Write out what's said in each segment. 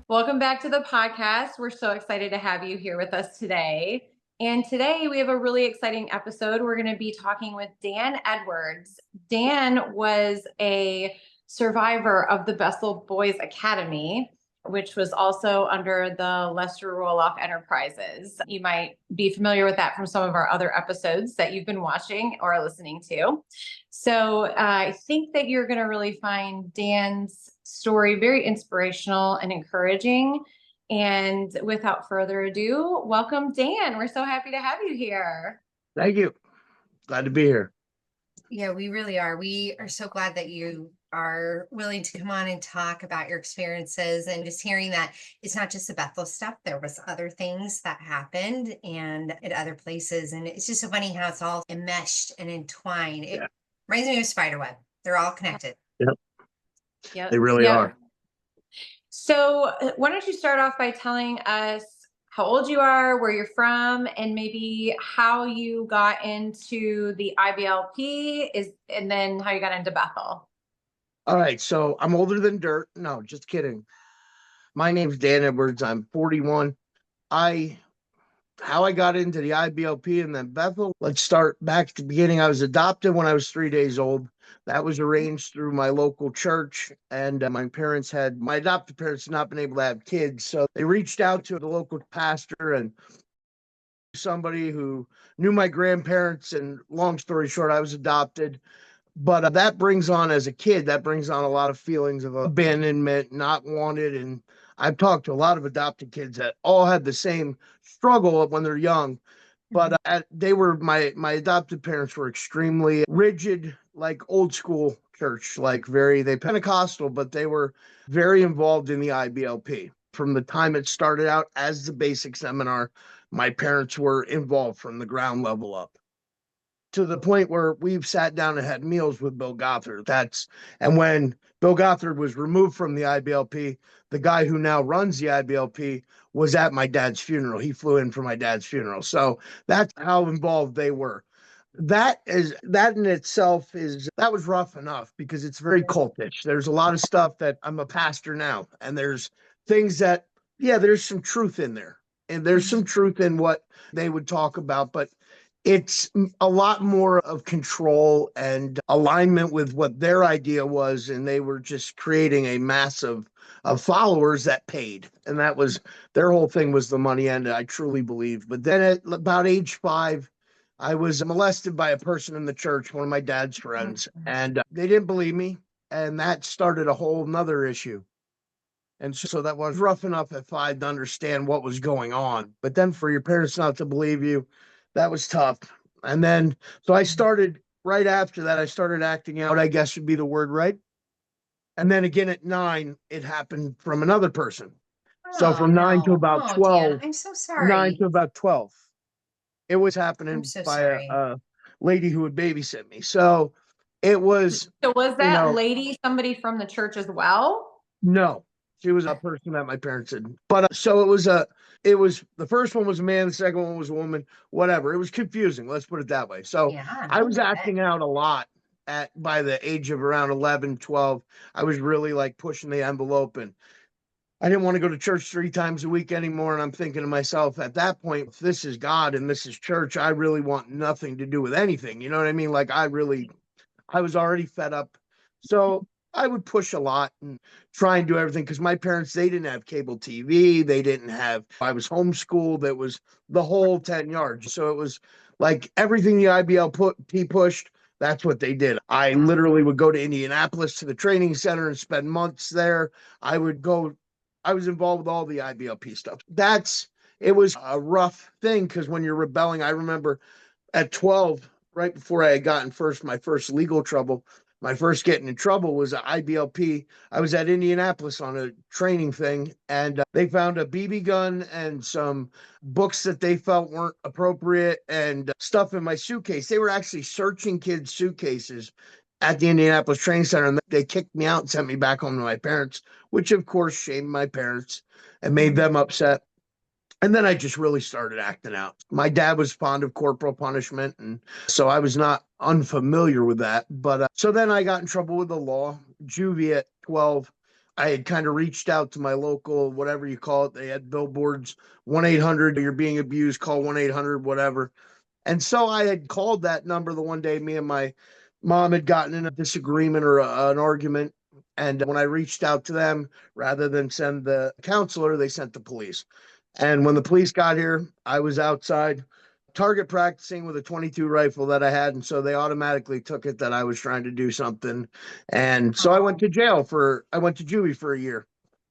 Welcome back to the podcast. We're so excited to have you here with us today. And today we have a really exciting episode. We're going to be talking with Dan Edwards. Dan was a survivor of the Bethel Boys Academy, which was also under the Lester Roloff Enterprises. You might be familiar with that from some of our other episodes that you've been watching or listening to. So I think that you're going to really find Dan's story very inspirational and encouraging. And without further ado, welcome, Dan. We're so happy to have you here. Thank you. Glad to be here. Yeah, we really are. We are so glad that you are willing to come on and talk about your experiences, and just hearing that it's not just the Bethel stuff. There was other things that happened and at other places. And it's just so funny how it's all enmeshed and entwined. It reminds me of a spider web. They're all connected. Yep. They really are. So why don't you start off by telling us how old you are, where you're from, and maybe how you got into the IBLP and then how you got into Bethel. All right. So I'm older than dirt. No, just kidding. My name's Dan Edwards. I'm 41. How I got into the IBLP and then Bethel, let's start back at the beginning. I was adopted when I was 3 days old. That was arranged through my local church, and my adopted parents had not been able to have kids. So they reached out to the local pastor and somebody who knew my grandparents, and long story short, I was adopted. But that brings on, as a kid, that brings on a lot of feelings of abandonment, not wanted. And I've talked to a lot of adopted kids that all had the same struggle when they're young. But my adopted parents were extremely rigid, like old school church, they Pentecostal, but they were very involved in the IBLP. From the time it started out as the basic seminar, my parents were involved from the ground level up, to the point where we've sat down and had meals with Bill Gothard. And when Bill Gothard was removed from the IBLP, the guy who now runs the IBLP was at my dad's funeral. He flew in for my dad's funeral. So that's how involved they were. That in itself was rough enough because it's very cultish. There's a lot of stuff that I'm a pastor now, and there's things that, there's some truth in there, and there's some truth in what they would talk about, but it's a lot more of control and alignment with what their idea was. And they were just creating a mass of followers that paid. And that was their whole thing, was the money end, I truly believe. But then at about age 5, I was molested by a person in the church, one of my dad's friends, and they didn't believe me. And that started a whole nother issue. And so that was rough enough at 5 to understand what was going on. But then for your parents not to believe you, that was tough. And then, so right after that, I started acting out, I guess would be the word, right? And then again at 9, it happened from another person. So from 9 to about 12. Dan, I'm so sorry. 9 to about 12. It was happening by a lady who would babysit me. So it was. So was that lady somebody from the church as well? No, she was a person that my parents had. But so it was the first one was a man, the second one was a woman, whatever. It was confusing. Let's put it that way. So I was acting out a lot by the age of around 11, 12. I was really pushing the envelope, and I didn't want to go to church 3 times a week anymore. And I'm thinking to myself at that point, if this is God and this is church, I really want nothing to do with anything. You know what I mean? I was already fed up. So I would push a lot and try and do everything, because my parents, they didn't have cable TV. I was homeschooled. It was the whole 10 yards. So it was like everything the IBLP pushed, that's what they did. I literally would go to Indianapolis to the training center and spend months there. I was involved with all the IBLP stuff. It was a rough thing, because when you're rebelling, I remember at 12, right before I had gotten my first legal trouble, my first getting in trouble was at IBLP. I was at Indianapolis on a training thing, and they found a BB gun and some books that they felt weren't appropriate and stuff in my suitcase. They were actually searching kids' suitcases at the Indianapolis training center, and they kicked me out and sent me back home to my parents, which of course shamed my parents and made them upset. And then I just really started acting out. My dad was fond of corporal punishment, and so I was not unfamiliar with that. But so then I got in trouble with the law, juvie at 12. I had kind of reached out to my local, whatever you call it. They had billboards, 1-800, you're being abused, call 1-800, whatever. And so I had called that number the one day. Me and my mom had gotten in a disagreement or an argument. And when I reached out to them, rather than send the counselor, they sent the police. And when the police got here, I was outside target practicing with a 22 rifle that I had. And so they automatically took it that I was trying to do something. And so I went to I went to juvie for a year.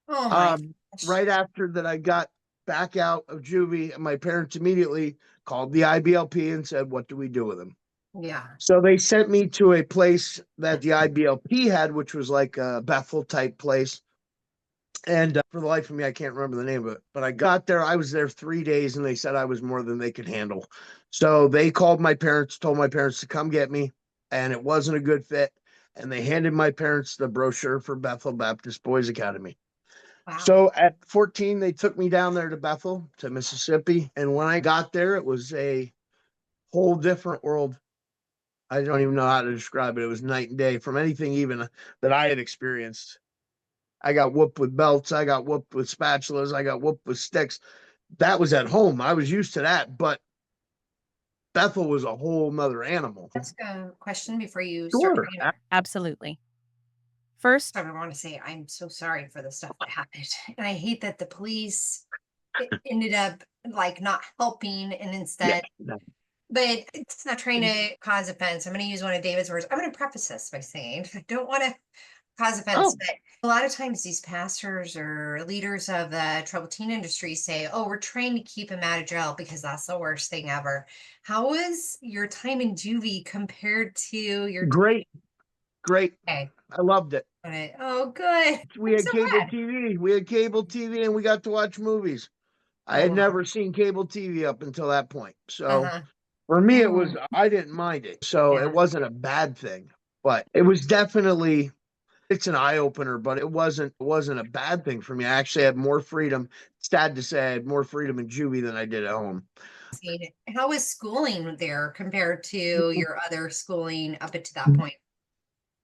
Oh my gosh. Right after that, I got back out of juvie, my parents immediately called the IBLP and said, what do we do with him? Yeah. So they sent me to a place that the IBLP had, which was like a Bethel type place. And for the life of me, I can't remember the name of it. But I got there, I was there 3 days, and they said I was more than they could handle. So they called my parents, told my parents to come get me, and it wasn't a good fit. And they handed my parents the brochure for Bethel Baptist Boys Academy. Wow. So at 14, they took me down there to Bethel, to Mississippi. And when I got there, it was a whole different world. I don't even know how to describe it. It was night and day from anything even that I had experienced. I got whooped with belts. I got whooped with spatulas. I got whooped with sticks. That was at home. I was used to that, but Bethel was a whole nother animal. Ask a question before you start Sure. talking about. Absolutely. First, I want to say I'm so sorry for the stuff that happened, and I hate that the police ended up like not helping, and instead. No. But it's not trying to cause offense. I'm going to use one of David's words. I'm going to preface this by saying I don't want to cause offense, Oh. but a lot of times these pastors or leaders of the troubled teen industry say, oh, we're trying to keep him out of jail because that's the worst thing ever. How was your time in juvie compared to your Great. Okay. I loved it. Oh, good. We I'm had so cable glad. TV. We had cable TV and we got to watch movies. I had Oh, never seen cable TV up until that point. So uh-huh. for me, it was, Mm, I didn't mind it. So yeah. it wasn't a bad thing, but it was definitely, it's an eye opener, but it wasn't a bad thing for me. I actually had more freedom. Sad to say, I had more freedom in juvie than I did at home. How was schooling there compared to your other schooling up until that point?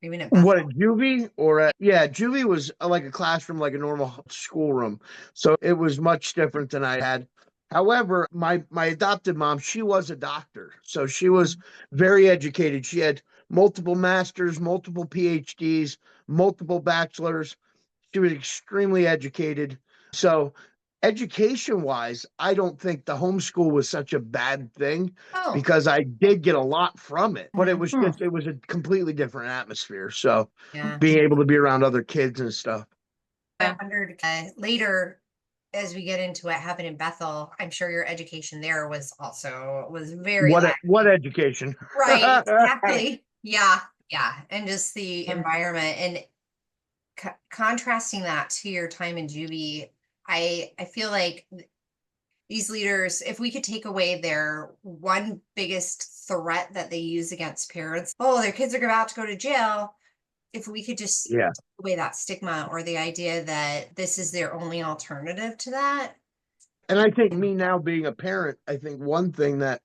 Even at Bethel? What, at juvie or yeah, juvie was like a classroom, like a normal schoolroom. So it was much different than I had. However, my adopted mom, she was a doctor. So she was very educated. She had multiple masters, multiple PhDs, multiple bachelors. She was extremely educated. So education wise, I don't think the homeschool was such a bad thing Oh, because I did get a lot from it, but it was Mhm. just, it was a completely different atmosphere. So yeah. being able to be around other kids and stuff. I wondered later as we get into what happened in Bethel, I'm sure your education there was very What lacking. education? Right, exactly. Yeah, yeah. And just the environment and contrasting that to your time in juvie, I feel like these leaders, if we could take away their one biggest threat that they use against parents, oh, their kids are about to go to jail. If we could just Yeah. take away that stigma or the idea that this is their only alternative to that. And I think me now being a parent, I think one thing that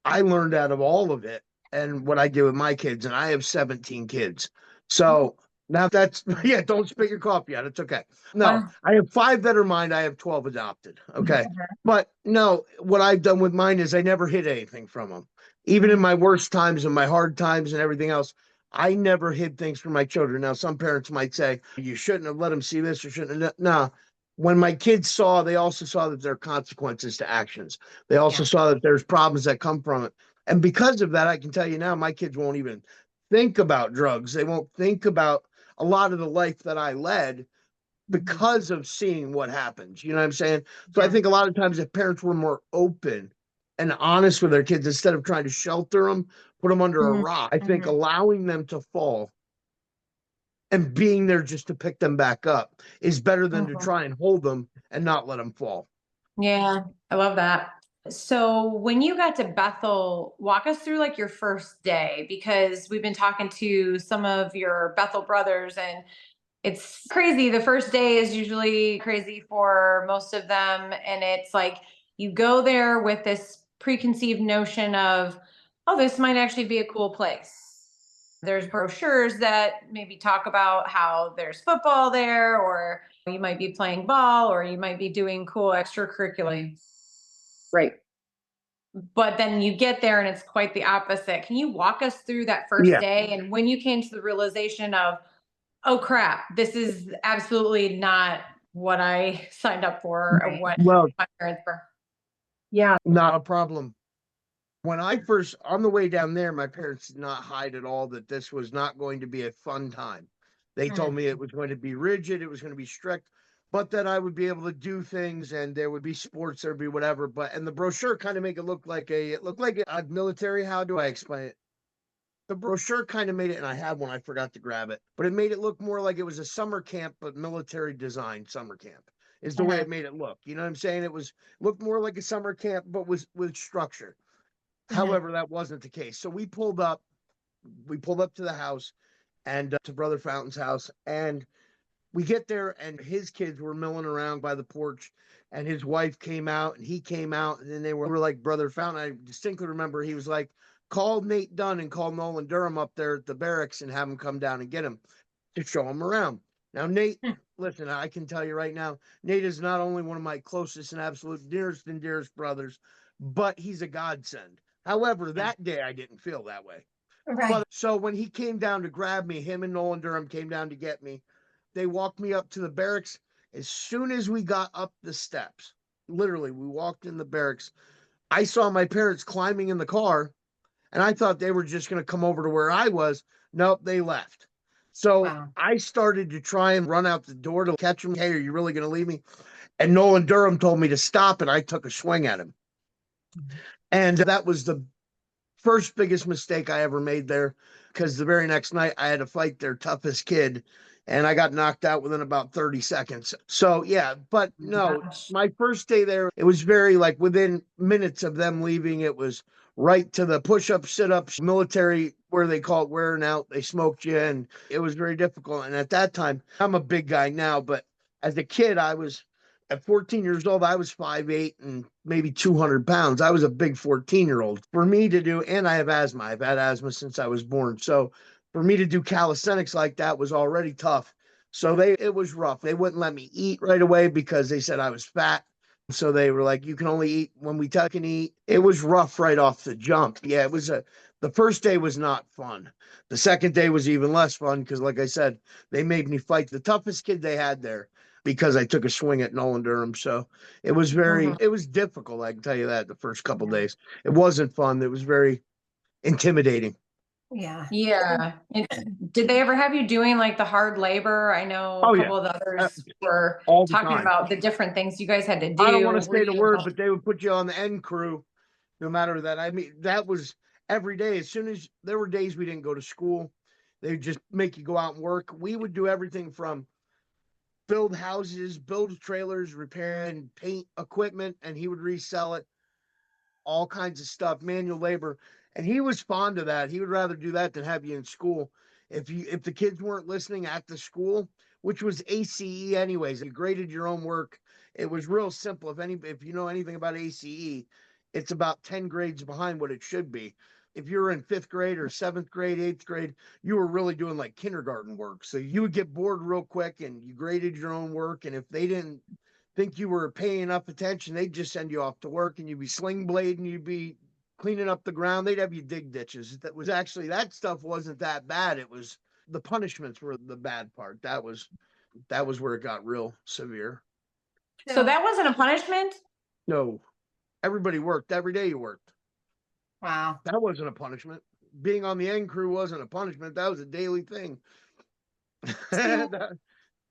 I learned out of all of it and what I did with my kids, and I have 17 kids. So now that's, yeah, don't spit your coffee out. It's okay. No, Wow. I have 5 that are mine. I have 12 adopted. Okay. But no, what I've done with mine is I never hid anything from them. Even in my worst times and my hard times and everything else, I never hid things from my children. Now, some parents might say, you shouldn't have let them see this or shouldn't have. No. When my kids saw, they also saw that there are consequences to actions. They also Yeah. saw that there's problems that come from it. And because of that, I can tell you now, my kids won't even think about drugs. They won't think about a lot of the life that I led because of seeing what happens. You know what I'm saying? So I Yeah. think a lot of times if parents were more open and honest with their kids instead of trying to shelter them, put them under a Mhm. rock, I think allowing them to fall and being there just to pick them back up is better than to try and hold them and not let them fall. Yeah, I love that. So when you got to Bethel, walk us through like your first day because we've been talking to some of your Bethel brothers and it's crazy. The first day is usually crazy for most of them. And it's like you go there with this preconceived notion of, oh, this might actually be a cool place. There's brochures that maybe talk about how there's football there, or you might be playing ball, or you might be doing cool extracurricular. Right. But then you get there and it's quite the opposite. Can you walk us through that first Yeah. day and when you came to the realization of, oh crap, this is absolutely not what I signed up for or Right. what Well, my parents were? yeah, not a problem. When I first, on the way down there, my parents did not hide at all that this was not going to be a fun time. They told me it was going to be rigid, it was going to be strict, but that I would be able to do things and there would be sports, there'd be whatever. But, and the brochure kind of make it look like it looked like a military. How do I explain it? The brochure kind of made it, and I had one, I forgot to grab it, but it made it look more like it was a summer camp, but military designed summer camp is the way Uh-huh. it made it look. You know what I'm saying? It was looked more like a summer camp, but with structure. However, that wasn't the case. So we pulled up to the house and to Brother Fountain's house. And we get there and his kids were milling around by the porch and his wife came out and he came out and then they were like, Brother Fountain. I distinctly remember he was like, call Nate Dunn and call Nolan Durham up there at the barracks and have him come down and get him to show him around. Now, Nate, listen, I can tell you right now, Nate is not only one of my closest and absolute dearest and dearest brothers, but he's a godsend. However, that day I didn't feel that way. Right. But so when he came down to grab me, him and Nolan Durham came down to get me. They walked me up to the barracks. As soon as we got up the steps, literally, we walked in the barracks. I saw my parents climbing in the car, and I thought they were just going to come over to where I was. Nope, they left. So Wow. I started to try and run out the door to catch him. Hey, are you really going to leave me? And Nolan Durham told me to stop, and I took a swing at him. And that was the first biggest mistake I ever made there, because the very next night I had to fight their toughest kid and I got knocked out within about 30 seconds. So yeah, but no, Gosh. my first day there, it was very like within minutes of them leaving, it was right to the push-ups, sit-ups, military, where they call it wearing out. They smoked you and it was very difficult. And at that time, I'm a big guy now, but as a kid, at 14 years old, I was 5'8" and maybe 200 pounds. I was a big 14-year-old. For me to do, and I have asthma. I've had asthma since I was born. So for me to do calisthenics like that was already tough. So it was rough. They wouldn't let me eat right away because they said I was fat. So they were like, you can only eat when we tell you can eat. It was rough right off the jump. Yeah, the first day was not fun. The second day was even less fun because, like I said, they made me fight the toughest kid they had there because I took a swing at Nolan Durham. So it was it was difficult. I can tell you that the first couple days. It wasn't fun. It was very intimidating. Yeah. Yeah. And did they ever have you doing like the hard labor? I know Oh a yeah, couple of the others were all the talking time. about the different things you guys had to do. I don't want to Were say the you word, involved? but they would put you on the end crew no matter that. I mean, that was every day. As soon as there were days we didn't go to school, they would just make you go out and work. We would do everything from build houses, build trailers, repair and paint equipment, and he would resell it, all kinds of stuff, manual labor. And he was fond of that. He would rather do that than have you in school. If the kids weren't listening at the school, which was ACE anyways, you graded your own work. It was real simple. If you know anything about ACE, it's about 10 grades behind what it should be. If you were in 5th grade or 7th grade, 8th grade, you were really doing like kindergarten work. So you would get bored real quick and you graded your own work. And if they didn't think you were paying enough attention, they'd just send you off to work and you'd be sling blading, you'd be cleaning up the ground. They'd have you dig ditches. That stuff wasn't that bad. It was the punishments were the bad part. That was where it got real severe. So that wasn't a punishment? No, everybody worked every day. You worked. Wow. That wasn't a punishment. Being on the end crew wasn't a punishment. That was a daily thing. So,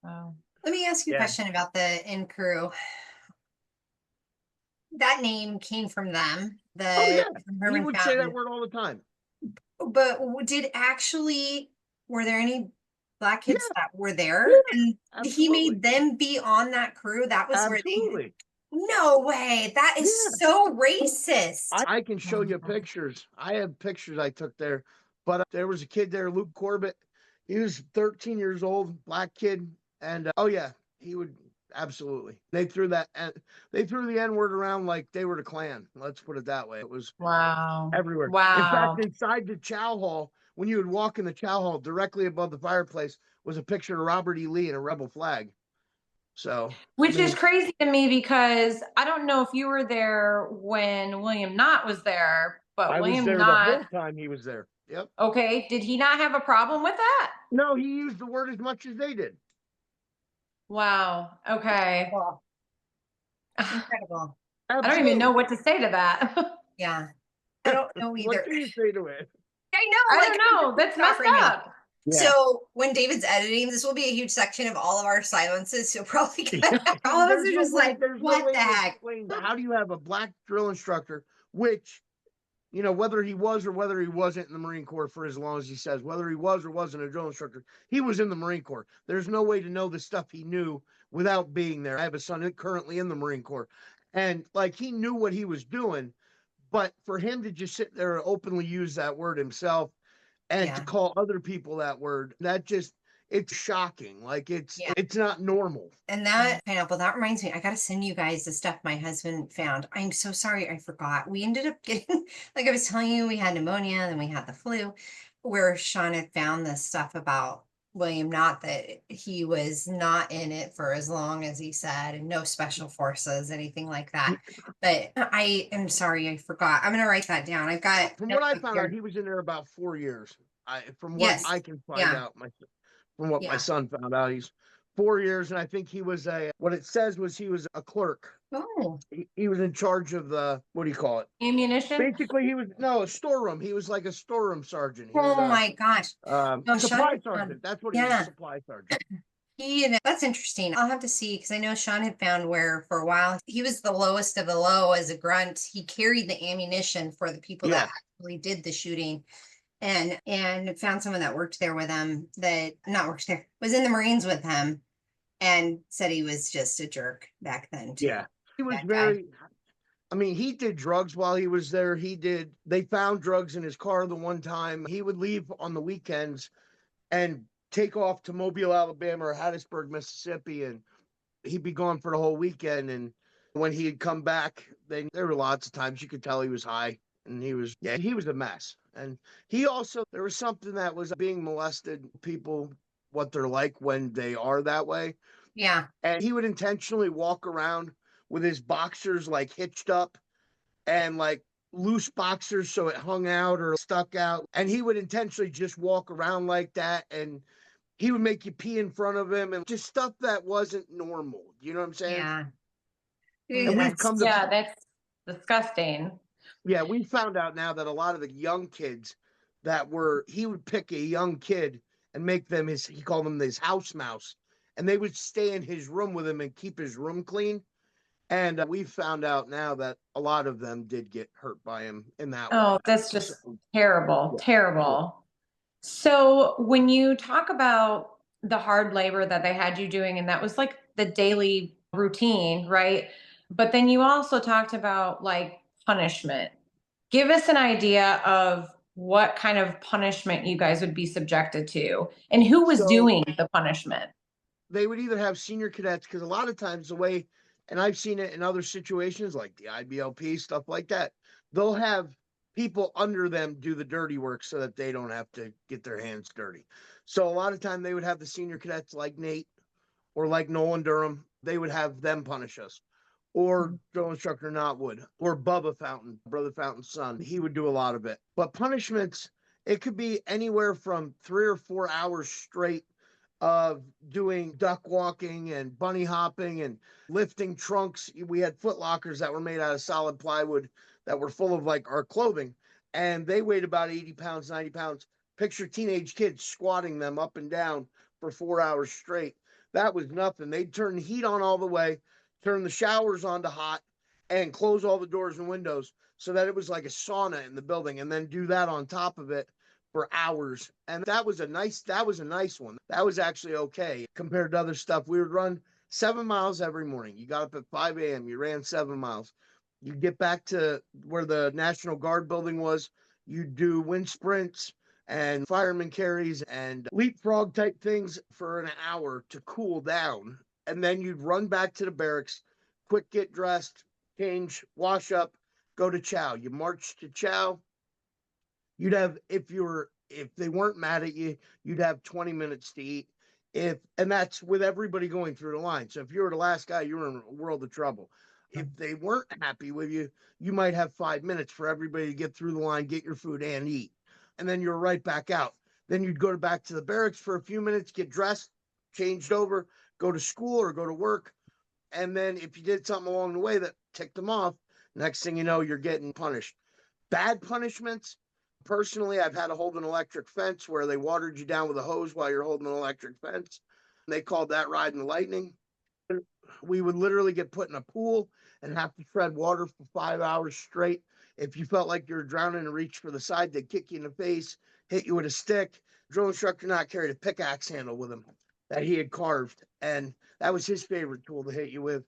Wow. let me ask you a Yeah. question about the in crew. That name came from them. Oh yeah, From he Herman would say that Fountain. word all the time. But were there any black kids Yeah. that were there? Yeah, And he absolutely. made them be on that crew? That was where they. Absolutely. No way. That is Yeah. so racist. I can show you pictures. I have pictures I took there, but there was a kid there, Luke Corbett. He was 13 years old, black kid, and oh yeah, he would absolutely. They threw the N word around like they were the Klan. Let's put it that way. It was Wow. everywhere. In Wow. fact, inside the chow hall, when you would walk in the chow hall, directly above the fireplace was a picture of Robert E. Lee and a rebel flag. So, Which is crazy to me because I don't know if you were there when William Knott was there, but I was William there the whole Knott, time he was there. Yep. okay, did he not have a problem with that? No, he used the word as much as they did. Wow. Okay. Cool. Incredible. I don't even know what to say to that. Yeah. I don't know either. What do you say to it? I know. I don't know. That's messed right now. up. Yeah. So when David's editing, this will be a huge section of all of our silences. He'll probably get all of us are just like, what the heck? How do you have a black drill instructor, which, you know, whether he was or whether he wasn't in the Marine Corps for as long as he says, whether he was or wasn't a drill instructor, he was in the Marine Corps. There's no way to know the stuff he knew without being there. I have a son currently in the Marine Corps, and like he knew what he was doing, but for him to just sit there and openly use that word himself and to call other people that word, that just, it's shocking. Like it's not normal. And that pineapple, that reminds me, I gotta send you guys the stuff my husband found. I'm so sorry I forgot. We ended up getting, like I was telling you, we had pneumonia and we had the flu, where Sean had found this stuff about William Knott, that he was not in it for as long as he said, and no special forces, anything like that. But I am sorry I forgot. I'm gonna write that down. I've got, From what I found out, he was in there about 4 years. From what I can find out, from what my son found out, he's 4 years, and I think he was what it says was he was a clerk. Oh, He was in charge of the, what do you call it? Ammunition? Basically, he was, no, a storeroom. He was like a storeroom sergeant. He oh was my gosh. supply sergeant. That's what he was, supply sergeant. That's interesting. I'll have to see, because I know Sean had found where for a while he was the lowest of the low as a grunt. He carried the ammunition for the people that actually did the shooting, and found someone that worked there with him, that not worked there, was in the Marines with him, and said he was just a jerk back then too. Yeah, he was very, I mean, he did drugs while he was there. They found drugs in his car the one time. He would leave on the weekends and take off to Mobile, Alabama, or Hattiesburg, Mississippi, and he'd be gone for the whole weekend. And when he'd come back, there were lots of times you could tell he was high, and he was a mess. And there was something that was being molested, people, what they're like when they are that way. Yeah. And he would intentionally walk around with his boxers like hitched up and like loose boxers so it hung out or stuck out. And he would intentionally just walk around like that, and he would make you pee in front of him, and just stuff that wasn't normal. You know what I'm saying? Yeah. And that's disgusting. Yeah, we found out now that a lot of the young kids he would pick a young kid and make them he called them his house mouse, and they would stay in his room with him and keep his room clean. And we found out now that a lot of them did get hurt by him in that way. Oh, that's just terrible, terrible. So when you talk about the hard labor that they had you doing, and that was like the daily routine, right? But then you also talked about like punishment. Give us an idea of what kind of punishment you guys would be subjected to, and who was doing the punishment. They would either have senior cadets, because a lot of times the way, and I've seen it in other situations like the IBLP, stuff like that, they'll have people under them do the dirty work so that they don't have to get their hands dirty. So a lot of time they would have the senior cadets like Nate or like Nolan Durham. They would have them punish us, or drill instructor Knott would, or Bubba Fountain, Brother Fountain's son. He would do a lot of it. But punishments, it could be anywhere from 3 or 4 hours straight of doing duck walking and bunny hopping and lifting trunks. We had foot lockers that were made out of solid plywood that were full of like our clothing, and they weighed about 80 pounds, 90 pounds. Picture teenage kids squatting them up and down for 4 hours straight. That was nothing. They'd turn the heat on all the way, turn the showers on to hot, and close all the doors and windows so that it was like a sauna in the building, and then do that on top of it for hours. And that was a nice one. That was actually okay compared to other stuff. We would run 7 miles every morning. You got up at 5 a.m. You ran 7 miles. You get back to where the National Guard building was. You do wind sprints and fireman carries and leapfrog type things for an hour to cool down. And then you'd run back to the barracks, quick get dressed, change, wash up, go to chow. You march to chow. You'd have, if you were If they weren't mad at you, you'd have 20 minutes to eat. And that's with everybody going through the line. So if you were the last guy, you were in a world of trouble. If they weren't happy with you, you might have 5 minutes for everybody to get through the line, get your food and eat. And then you're right back out. Then you'd go back to the barracks for a few minutes, get dressed, changed over, go to school or go to work. And then if you did something along the way that ticked them off, next thing you know, you're getting punished. Bad punishments. Personally, I've had to hold an electric fence where they watered you down with a hose while you're holding an electric fence. They called that riding the lightning. We would literally get put in a pool and have to tread water for 5 hours straight. If you felt like you were drowning and reached for the side, they'd kick you in the face, hit you with a stick. Drill instructor not carried a pickaxe handle with him that he had carved, and that was his favorite tool to hit you with.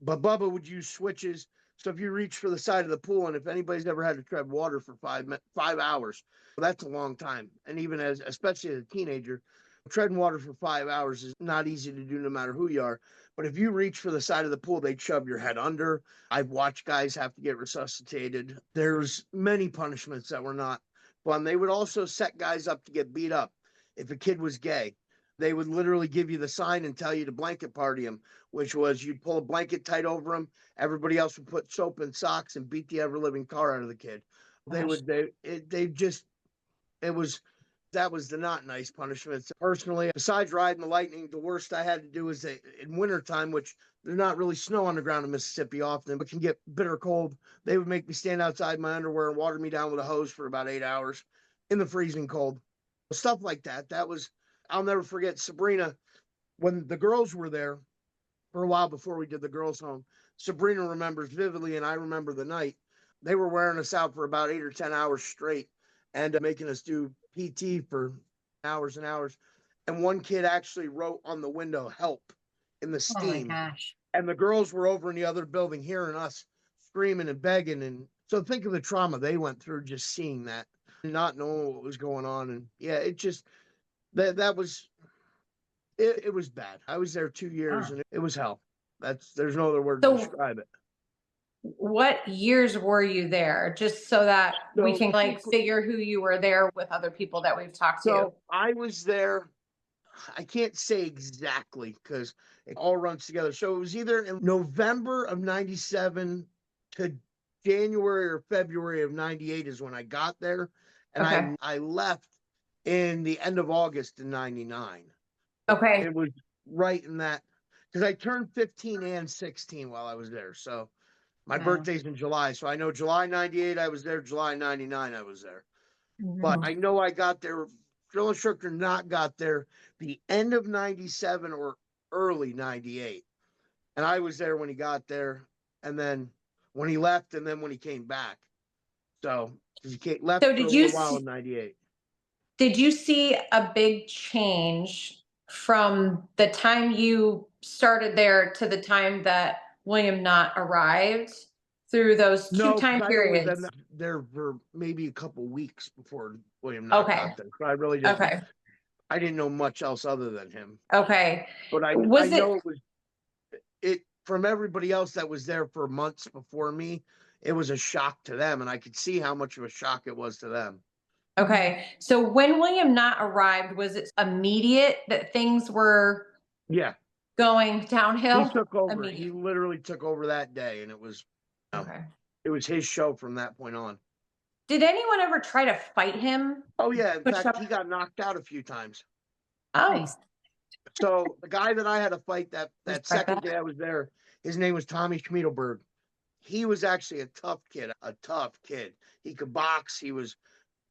But Bubba would use switches. So if you reach for the side of the pool, and if anybody's ever had to tread water for 5 hours, well, that's a long time. And even especially as a teenager, treading water for 5 hours is not easy to do no matter who you are. But if you reach for the side of the pool, they'd shove your head under. I've watched guys have to get resuscitated. There's many punishments that were not fun. They would also set guys up to get beat up. If a kid was gay, they would literally give you the sign and tell you to blanket party him, which was you'd pull a blanket tight over him. Everybody else would put soap and socks and beat the ever living car out of the kid. That was the not nice punishments. Personally, besides riding the lightning, the worst I had to do is in wintertime, which there's not really snow on the ground in Mississippi often, but can get bitter cold. They would make me stand outside my underwear and water me down with a hose for about 8 hours in the freezing cold. Stuff like that. I'll never forget Sabrina, when the girls were there for a while before we did the girls' home. Sabrina remembers vividly, and I remember the night. They were wearing us out for about 8 or 10 hours straight and making us do PT for hours and hours. And one kid actually wrote on the window, "help," in the steam. Oh my gosh. And the girls were over in the other building hearing us screaming and begging. And so think of the trauma they went through just seeing that and not knowing what was going on. And yeah, it just, that was, it was bad. I was there 2 years and it was hell. There's no other word to describe it. What years were you there? Just so that we can figure who you were there with other people that we've talked to. So I was there, I can't say exactly because it all runs together. So it was either in November of 97 to January or February of 98 is when I got there. And I left in the end of August in 99. Okay. It was right in that, because I turned 15 and 16 while I was there. So my birthday's in July. So I know July 98 I was there, July 99 I was there. But I know I got there, drill instructor not got there the end of 97 or early 98. And I was there when he got there, and then when he left, and then when he came back. So he left for a little while in 98. Did you see a big change from the time you started there to the time that William Knott arrived through those two time periods? I was there for maybe a couple weeks before William Knott got there. So I really didn't. I didn't know much else other than him. Okay. But I know it was from everybody else that was there for months before me. It was a shock to them, and I could see how much of a shock it was to them. Okay. So when William Knott arrived, was it immediate that things were going downhill? He took over. He literally took over that day, and it was it was his show from that point on. Did anyone ever try to fight him? Oh yeah, in fact, he got knocked out a few times. Oh. Nice. So the guy that I had to fight that second day I was there, his name was Tommy Schmiedelberg. He was actually a tough kid. He could box. He was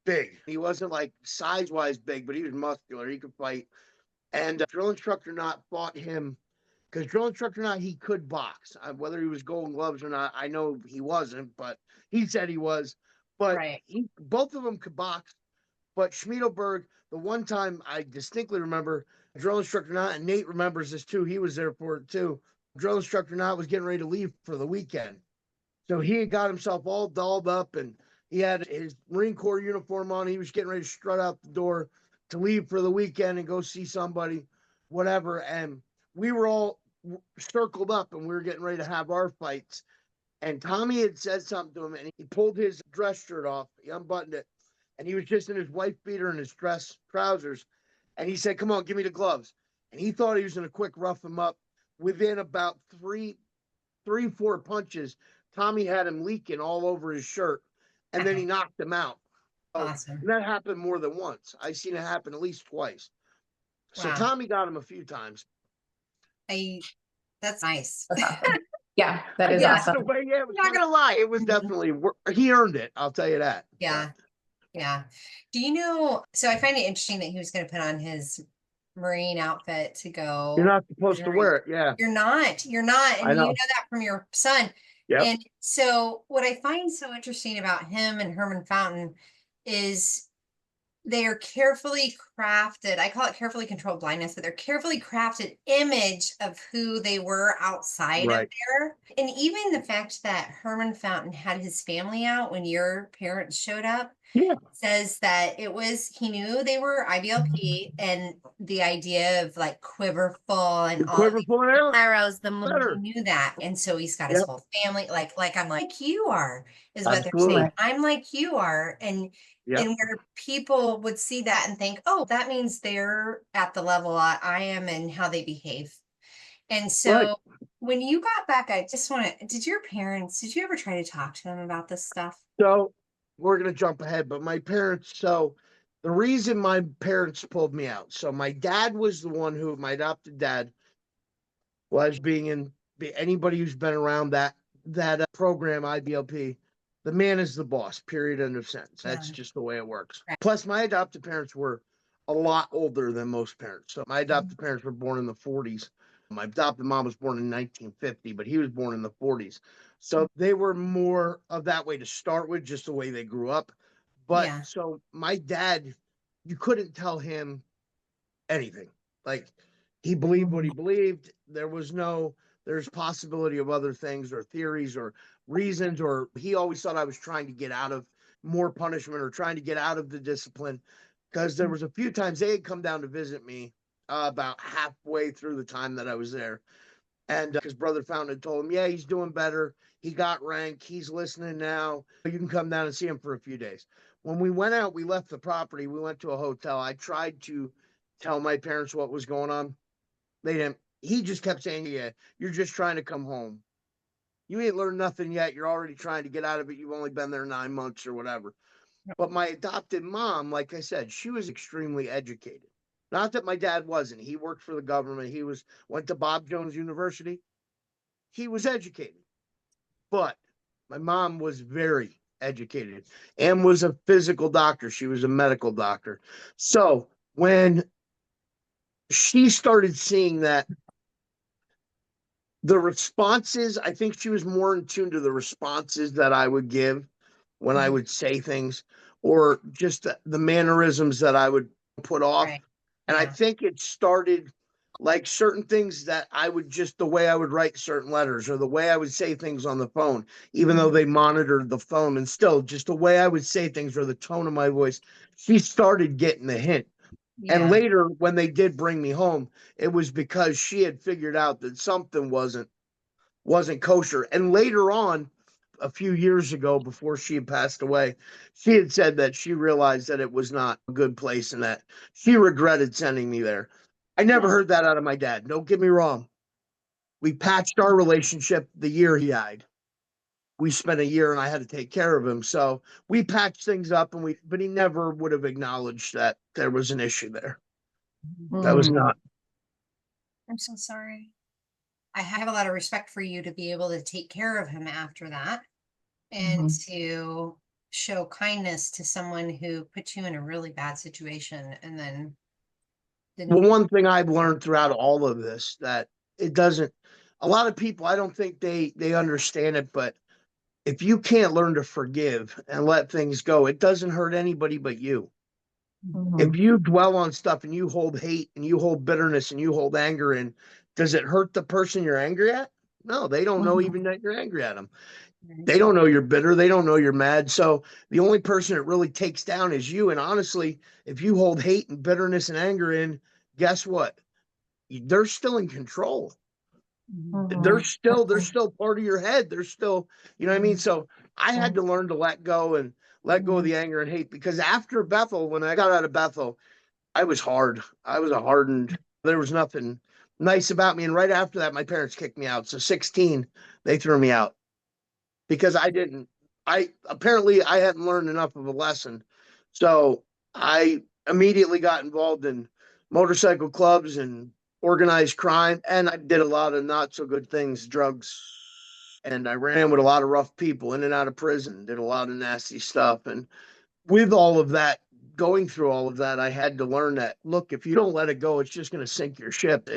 big. He wasn't like size-wise big, but he was muscular. He could fight. And drill instructor Knott fought him because drill instructor Knott, he could box. Whether he was Golden Gloves or not, I know he wasn't, but he said he was. But both of them could box. But Schmiedelberg, the one time I distinctly remember, drill instructor Knott, and Nate remembers this too, he was there for it too. Drill instructor Knott was getting ready to leave for the weekend. So he had got himself all dolled up and he had his Marine Corps uniform on. He was getting ready to strut out the door to leave for the weekend and go see somebody, whatever. And we were all circled up and we were getting ready to have our fights. And Tommy had said something to him and he pulled his dress shirt off. He unbuttoned it. and he was just in his wife beater and his dress trousers. And he said, "Come on, give me the gloves." And he thought he was going to quick rough him up. Within about three, 4 punches, Tommy had him leaking all over his shirt, and then he knocked him out. Awesome. And that happened more than once. I've seen it happen at least twice. So Wow. Tommy got him a few times. That's nice. Yeah, that is Yeah. awesome. The way, yeah, I'm not gonna lie, it was definitely, he earned it. I'll tell you that. Yeah. Yeah. Do you know, so I find it interesting that he was going to put on his Marine outfit to go. You're not supposed to wear it. Yeah, You're not. And I know. you know that from your son. Yep. And so what I find so interesting about him and Herman Fountain is they are carefully crafted. I call it carefully controlled blindness, but they're carefully crafted image of who they were outside of Right. there. And even the fact that Herman Fountain had his family out when your parents showed up. Yeah. Says that he knew they were IBLP, and the idea of like quiverful and all of these Quiverful and arrow. arrows, Better. he knew that. And so he's got his Yep. whole family, like I'm like you are, is what they're Absolutely. saying. I'm like you are. And Yep. and where people would see that and think, oh, that means they're at the level I am and how they behave. And so Right. when you got back, I just want to, did you ever try to talk to them about this stuff? So we're going to jump ahead, but my parents, so the reason my parents pulled me out. So my dad was the one who, my adopted dad was anybody who's been around that program, IBLP, the man is the boss, period, end of sentence. That's just the way it works. Right. Plus my adopted parents were a lot older than most parents. So my adopted parents were born in the 40s. My adopted mom was born in 1950, but he was born in the 40s. So they were more of that way to start with, just the way they grew up. But so my dad, you couldn't tell him anything. Like, he believed what he believed. There's possibility of other things or theories or reasons, or he always thought I was trying to get out of more punishment or trying to get out of the discipline. Because there was a few times they had come down to visit me about halfway through the time that I was there. And his brother Fountain had told him, yeah, he's doing better. He got rank. He's listening now. You can come down and see him for a few days. When we went out, we left the property. We went to a hotel. I tried to tell my parents what was going on. They didn't. He just kept saying, yeah, you're just trying to come home. You ain't learned nothing yet. You're already trying to get out of it. You've only been there 9 months or whatever. But my adopted mom, like I said, she was extremely educated. Not that my dad wasn't. He worked for the government. He went to Bob Jones University. He was educated. But my mom was very educated and was a physical doctor. She was a medical doctor. So when she started seeing that the responses, I think she was more in tune to the responses that I would give when I would say things, or just the mannerisms that I would put off. Right. And I think it started like certain things that I would just, the way I would write certain letters or the way I would say things on the phone, even though they monitored the phone, and still just the way I would say things or the tone of my voice, she started getting the hint. And later, when they did bring me home, it was because she had figured out that something wasn't kosher. And later on, a few years ago, before she had passed away, she had said that she realized that it was not a good place and that she regretted sending me there. I never heard that out of my dad. Don't get me wrong. We patched our relationship the year he died. We spent a year and I had to take care of him. So we patched things up, but he never would have acknowledged that there was an issue there. That was not. I'm so sorry. I have a lot of respect for you to be able to take care of him after that and to show kindness to someone who put you in a really bad situation and then didn't. Well, one thing I've learned throughout all of this, that it doesn't, a lot of people, I don't think they understand it, but if you can't learn to forgive and let things go, it doesn't hurt anybody but you. If you dwell on stuff and you hold hate and you hold bitterness and you hold anger in, does it hurt the person you're angry at? No, they don't know even that you're angry at them. They don't know you're bitter. They don't know you're mad. So the only person it really takes down is you. And honestly, if you hold hate and bitterness and anger in, guess what? They're still in control. They're still part of your head. They're still, you know what I mean? So I had to learn to let go and let go of the anger and hate. Because after Bethel, when I got out of Bethel, I was hard. I was a hardened, there was nothing nice about me. And right after that, my parents kicked me out. So 16, they threw me out because apparently I hadn't learned enough of a lesson. So I immediately got involved in motorcycle clubs and organized crime. And I did a lot of not so good things, drugs. And I ran with a lot of rough people in and out of prison, did a lot of nasty stuff. And with all of that, going through all of that, I had to learn that, look, if you don't let it go, it's just going to sink your ship.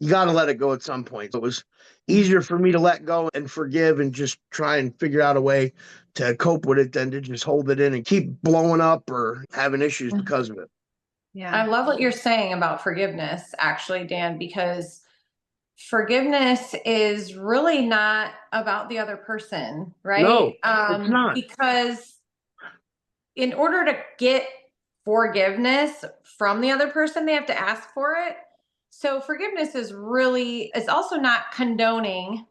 You got to let it go at some point. It was easier for me to let go and forgive and just try and figure out a way to cope with it than to just hold it in and keep blowing up or having issues because of it. Yeah. I love what you're saying about forgiveness, actually, Dan, because forgiveness is really not about the other person, right? No, it's not. Because in order to get forgiveness from the other person, they have to ask for it. So forgiveness is also not condoning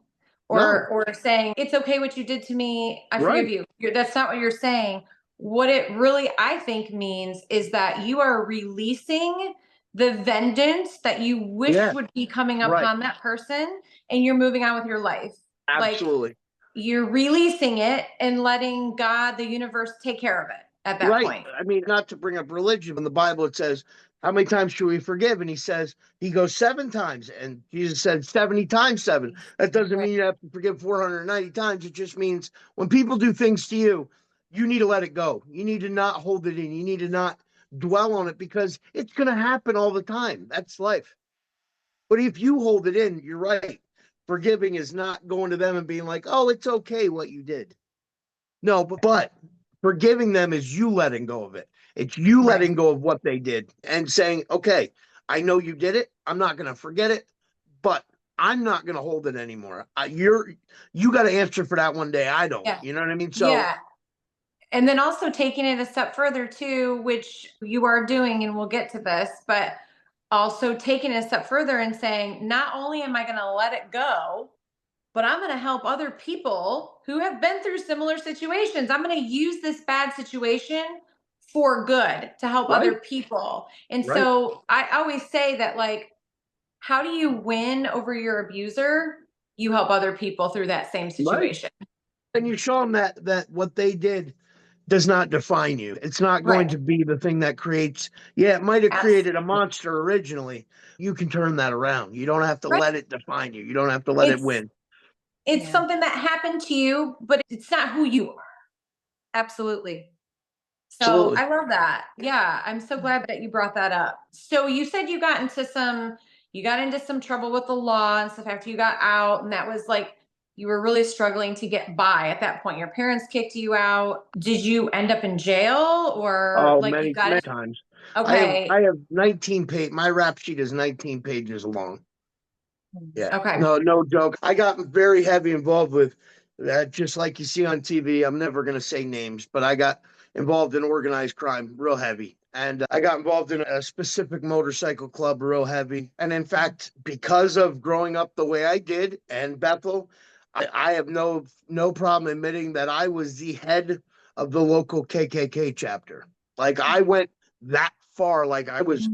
or saying it's okay what you did to me, I forgive you. That's not what you're saying. What it really, I think, means is that you are releasing the vengeance that you wish would be coming upon that person, and you're moving on with your life. Absolutely. Like, you're releasing it and letting God, the universe, take care of it at that point. I mean, not to bring up religion, in the Bible it says, how many times should we forgive? And he goes 7 times. And Jesus said 70 times 7. That doesn't mean you have to forgive 490 times. It just means when people do things to you, you need to let it go. You need to not hold it in. You need to not dwell on it because it's going to happen all the time. That's life. But if you hold it in, you're right. Forgiving is not going to them and being like, oh, it's okay what you did. No, but forgiving them is you letting go of it. It's you letting go of what they did and saying, okay, I know you did it. I'm not going to forget it, but I'm not going to hold it anymore. You got to answer for that one day. I don't, you know what I mean? So, and then also taking it a step further too, which you are doing, and we'll get to this, but also taking it a step further and saying, not only am I going to let it go, but I'm going to help other people who have been through similar situations. I'm going to use this bad situation for good to help other people. And so I always say that, like, how do you win over your abuser? You help other people through that same situation. And you show them that what they did does not define you. It's not going to be the thing that creates, it might have created a monster originally. You can turn that around. You don't have to let it define you. You don't have to let it win. It's something that happened to you, but it's not who you are. Absolutely. So I love that. Yeah. I'm so glad that you brought that up. So you said you got into some trouble with the law and stuff after you got out. And that was like, you were really struggling to get by at that point. Your parents kicked you out. Did you end up in jail or many times. Okay. I have 19 pages. My rap sheet is 19 pages long. Yeah. Okay. No joke. I got very heavy involved with that, just like you see on TV. I'm never going to say names, but I got involved in organized crime real heavy. And I got involved in a specific motorcycle club real heavy. And in fact, because of growing up the way I did and Bethel, I have no problem admitting that I was the head of the local KKK chapter. Like, I went that far, like I was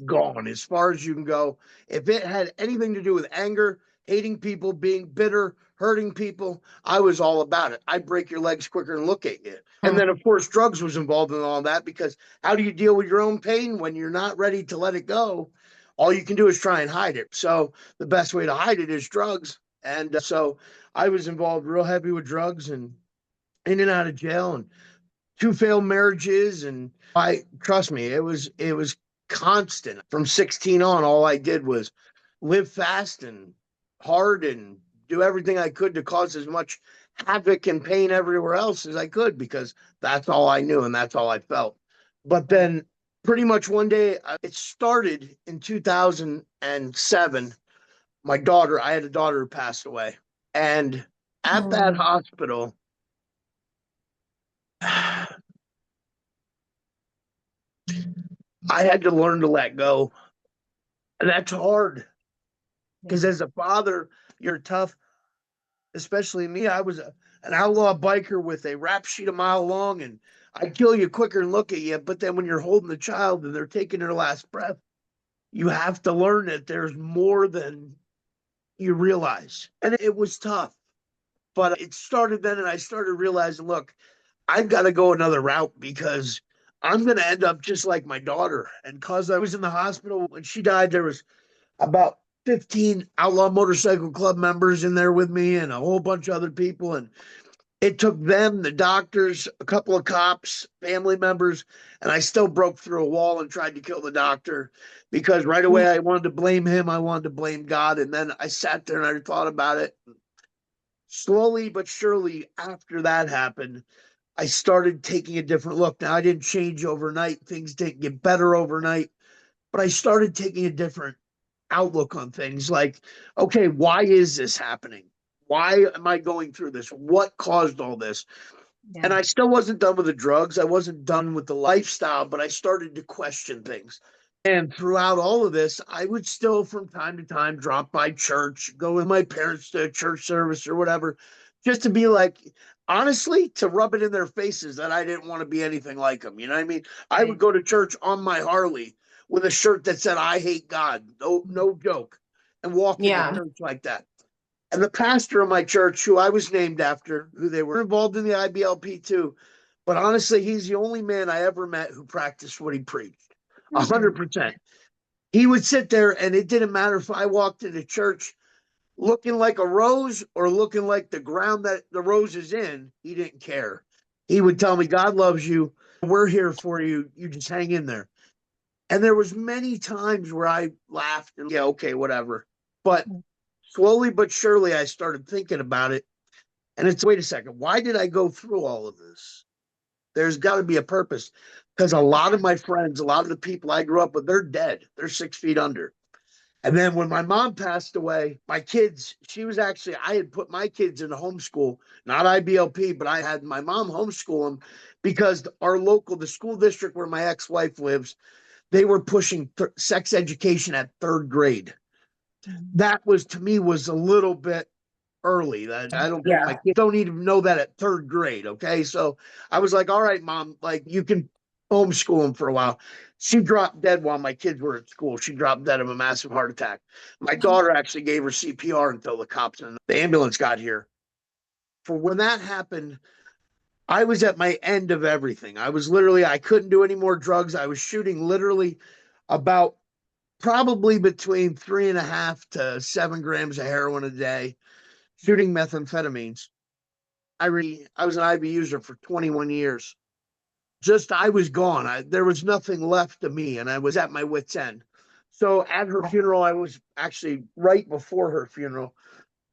gone as far as you can go. If it had anything to do with anger, hating people, being bitter, hurting people, I was all about it. I'd break your legs quicker than look at you. And then, of course, drugs was involved in all that, because how do you deal with your own pain when you're not ready to let it go? All you can do is try and hide it. So the best way to hide it is drugs. And so I was involved real heavy with drugs and in and out of jail and 2 failed marriages. And trust me, it was constant. From 16 on, all I did was live fast and hard and do everything I could to cause as much havoc and pain everywhere else as I could, because that's all I knew and that's all I felt. But then pretty much one day, it started in 2007. I had a daughter who passed away. And at that hospital, I had to learn to let go. And that's hard, because as a father, you're tough. especially me. I was an outlaw biker with a rap sheet a mile long, and I'd kill you quicker and look at you. But then when you're holding the child and they're taking their last breath, you have to learn that there's more than you realize. And it was tough, but it started then. And I started realizing, look, I've got to go another route because I'm going to end up just like my daughter. And because I was in the hospital when she died, there was about 15 outlaw motorcycle club members in there with me and a whole bunch of other people. And it took them, the doctors, a couple of cops, family members, and I still broke through a wall and tried to kill the doctor because right away I wanted to blame him. I wanted to blame God. And then I sat there and I thought about it. Slowly but surely, after that happened, I started taking a different look. Now, I didn't change overnight. Things didn't get better overnight, but I started taking a different outlook on things like, okay, why is this happening? Why am I going through this? What caused all this? And Yeah. I still wasn't done with the drugs. I wasn't done with the lifestyle, but I started to question things. And throughout all of this, I would still from time to time drop by church, go with my parents to a church service or whatever, just to be like, honestly, to rub it in their faces that I didn't want to be anything like them. You know what I mean? I would Right. go to church on my Harley with a shirt that said, I hate God. No joke. And walk into Yeah. church like that. And the pastor of my church, who I was named after, who they were involved in the IBLP too, but honestly, he's the only man I ever met who practiced what he preached. 100%. He would sit there, and it didn't matter if I walked into church looking like a rose or looking like the ground that the rose is in. He didn't care. He would tell me, God loves you. We're here for you. You just hang in there. And there was many times where I laughed and yeah, okay, whatever. But slowly but surely, I started thinking about it. And it's, wait a second, why did I go through all of this? There's got to be a purpose because a lot of my friends, a lot of the people I grew up with, they're dead. They're 6 feet under. And then when my mom passed away, my kids, I had put my kids in homeschool, not IBLP, but I had my mom homeschool them because the school district where my ex-wife lives, they were pushing sex education at 3rd grade. That was, to me, was a little bit early. That I don't think my kids don't even know that at 3rd grade. Okay. So I was like, all right, mom, like you can homeschool them for a while. She dropped dead while my kids were at school. She dropped dead of a massive heart attack. My daughter actually gave her CPR until the cops and the ambulance got here. For when that happened, I was at my end of everything. I couldn't do any more drugs. I was shooting literally about probably between 3.5 to 7 grams of heroin a day, shooting methamphetamines. I was an IV user for 21 years. I was gone. There was nothing left of me, and I was at my wit's end. So at her funeral, I was actually right before her funeral,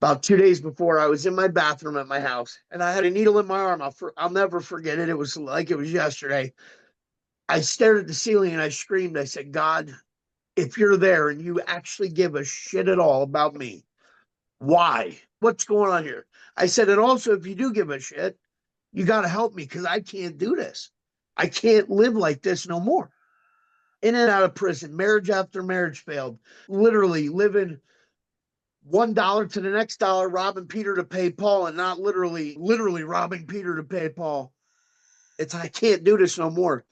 about 2 days before. I was in my bathroom at my house, and I had a needle in my arm. I'll never forget it. It was like it was yesterday. I stared at the ceiling and I screamed. I said, God, if you're there and you actually give a shit at all about me, why? What's going on here? I said, and also, if you do give a shit, you got to help me because I can't do this. I can't live like this no more. In and out of prison, marriage after marriage failed, literally living $1 to the next dollar, robbing Peter to pay Paul, and not literally robbing Peter to pay Paul. I can't do this no more.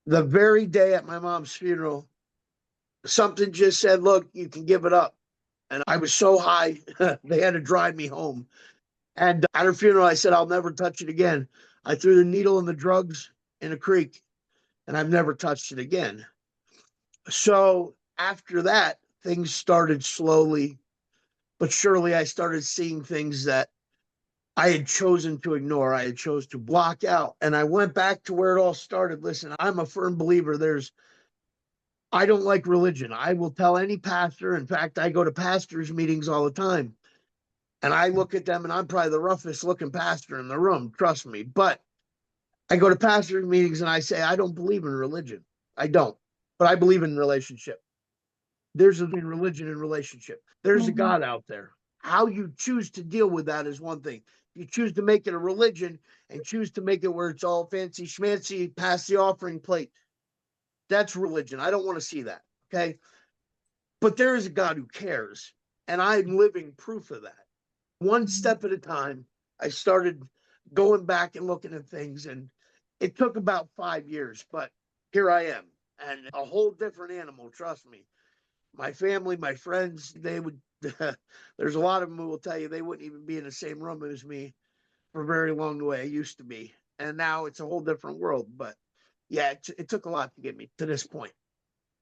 The very day at my mom's funeral, something just said, look, you can give it up. And I was so high, they had to drive me home. And at her funeral, I said, I'll never touch it again. I threw the needle and the drugs in a creek, and I've never touched it again. So after that, things started slowly, but surely I started seeing things that I had chosen to ignore. I had chosen to block out. And I went back to where it all started. Listen, I'm a firm believer. I don't like religion. I will tell any pastor. In fact, I go to pastors' meetings all the time. And I look at them, and I'm probably the roughest looking pastor in the room, trust me. But I go to pastors' meetings and I say, I don't believe in religion. I don't. But I believe in relationship. There's a religion and relationship. There's a God out there. How you choose to deal with that is one thing. You choose to make it a religion and choose to make it where it's all fancy schmancy, pass the offering plate. That's religion. I don't want to see that. Okay. But there is a God who cares. And I'm living proof of that. one step at a time. I started going back and looking at things, and it took about 5 years, but here I am, and a whole different animal, trust me. My family, my friends, they would, there's a lot of them who will tell you they wouldn't even be in the same room as me for very long the way I used to be. And now it's a whole different world. But yeah, it took a lot to get me to this point,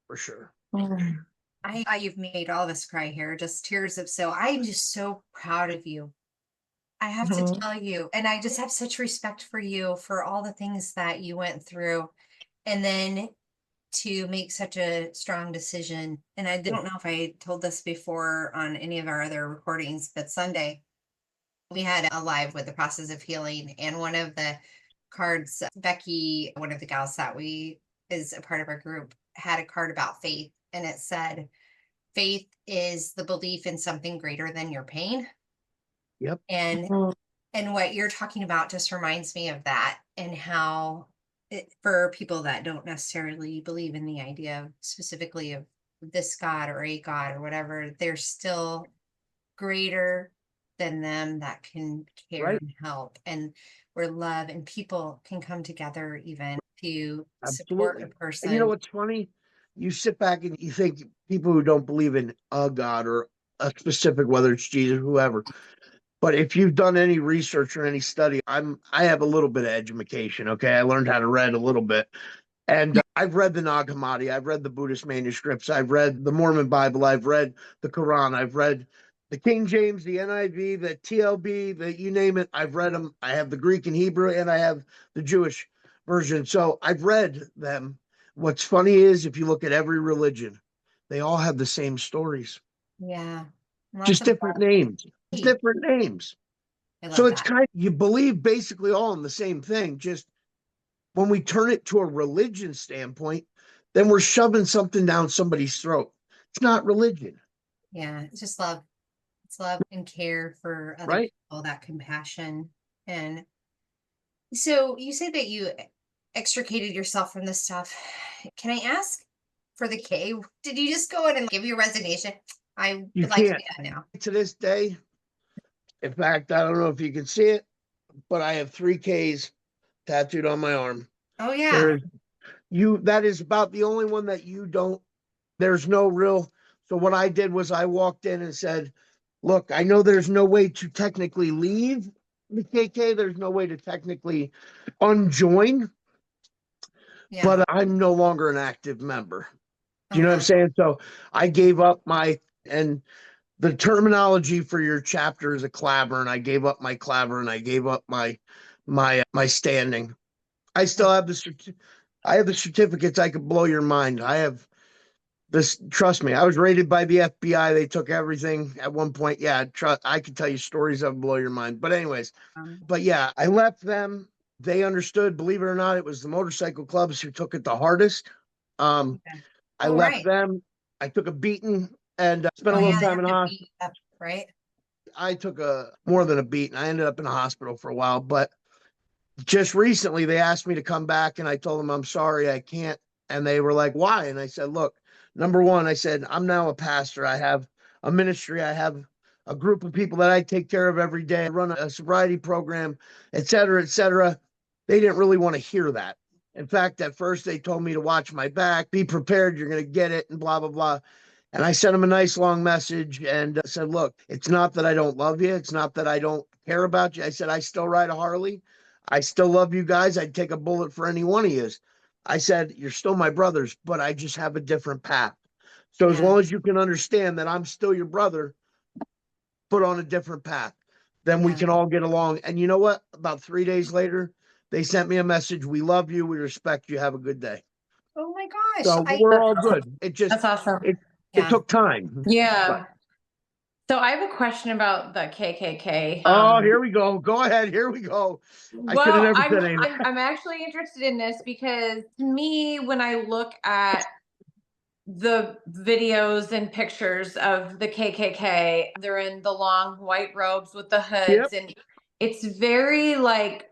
for sure. You've made all of us cry here, just tears of so. I'm just so proud of you. I have to Mhm. tell you, and I just have such respect for you for all the things that you went through. And then to make such a strong decision. And I don't know if I told this before on any of our other recordings, but Sunday we had a live with the process of healing. And one of the cards, Becky, one of the gals that we is a part of our group, had a card about faith. And it said, faith is the belief in something greater than your pain. Yep. And Mhm. and what you're talking about just reminds me of that, and how for people that don't necessarily believe in the idea of specifically of this God or a God or whatever, they're still greater than them that can care Right. and help, and where love and people can come together even to support a Absolutely. And you know person. what's funny? You sit back and you think people who don't believe in a God or a specific, whether it's Jesus, whoever. But if you've done any research or any study, I have a little bit of education. Okay, I learned how to read a little bit, and I've read the Nag Hammadi, I've read the Buddhist manuscripts, I've read the Mormon Bible, I've read the Quran, I've read the King James, the NIV, the TLB, the you name it. I've read them. I have the Greek and Hebrew, and I have the Jewish version. So I've read them. What's funny is if you look at every religion, they all have the same stories, Yeah, lots just of different names. Just love. different names. I So love it's that. kind of, you believe basically all in the same thing. Just when we turn it to a religion standpoint, then we're shoving something down somebody's throat. It's not religion, Yeah, it's just love. It's love and care for other right? people, that compassion. And so you say that you extricated yourself from this stuff. Can I ask for the K? Did you just go in and give your resignation? I You would like to can't. do that now. To this day, in fact, I don't know if you can see it, but I have 3 Ks tattooed on my arm. Oh yeah. There's that is about the only one that you don't, there's no real. So what I did was I walked in and said, look, I know there's no way to technically leave the KK. There's no way to technically unjoin, Yeah. but I'm no longer an active member. Do you know what I'm Uh-huh. saying? So I gave up and the terminology for your chapter is a clabber, and I gave up my clabber, and I gave up my standing. I still have I have the certificates. I could blow your mind. I have this. Trust me, I was raided by the FBI. They took everything at one point. Yeah, I could tell you stories that would blow your mind. But anyways, but yeah, I left them. They understood. Believe it or not, it was the motorcycle clubs who took it the hardest. Okay. I Oh left right. them. I took a beating and spent a Oh little yeah, they time have in the to hospital. beat up, right? I took a more than a beating. I ended up in the hospital for a while, but just recently they asked me to come back, and I told them I'm sorry, I can't. And they were like, why? And I said, look, number one, I said, I'm now a pastor. I have a ministry. I have a group of people that I take care of every day. I run a sobriety program, et cetera, et cetera. They didn't really want to hear that. In fact, at first they told me to watch my back, be prepared, you're going to get it, and blah, blah, blah. And I sent them a nice long message and said, look, it's not that I don't love you. It's not that I don't care about you. I said, I still ride a Harley. I still love you guys. I'd take a bullet for any one of you. I said, you're still my brothers, but I just have a different path. So as Yeah. long as you can understand that I'm still your brother, but on a different path, then we Yeah. can all get along. And you know what? About 3 days later, they sent me a message. We love you. We respect you. Have a good day. Oh my gosh. So we're all good. That's awesome. It, it Yeah. took time. But, Yeah. So I have a question about the KKK. oh, here we go. Go ahead. Here we go. I should have Well, never I'm said anything. I'm actually interested in this because to me, when I look at the videos and pictures of the KKK, they're in the long white robes with the Yep. hoods, and it's very like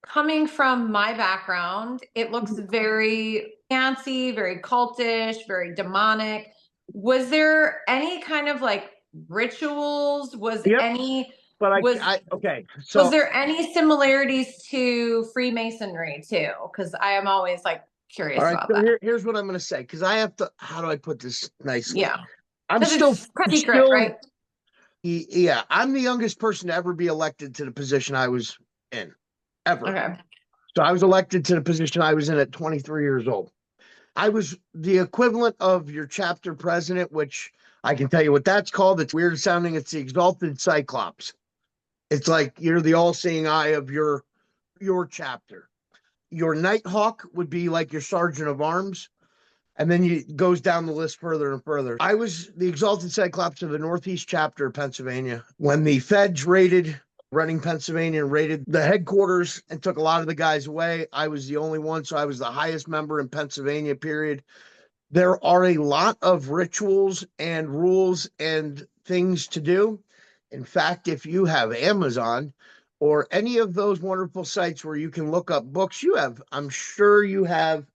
coming from my background, it looks very fancy, very cultish, very demonic. Was there any kind of like rituals? Was Yep. any but Was okay. was So, there any similarities to Freemasonry too? Because I am always like all curious right. about So that. here's what I'm going to say. Cause I have to, how do I put this nicely? Yeah, because it's I'm secret, still, right? yeah, I'm the youngest person to ever be elected to the position I was in, ever. Okay. So I was elected to the position I was in at 23 years old. I was the equivalent of your chapter president, which I can tell you what that's called. It's weird sounding. It's the exalted cyclops. It's like you're the all-seeing eye of your chapter. Your nighthawk would be like your sergeant of arms, and then it goes down the list further and further. I was the exalted cyclops of the Northeast chapter of Pennsylvania. When the feds raided Reading, Pennsylvania, and raided the headquarters and took a lot of the guys away, I was the only one. So I was the highest member in Pennsylvania, period. There are a lot of rituals and rules and things to do. In fact, if you have Amazon or any of those wonderful sites where you can look up books, I'm sure you have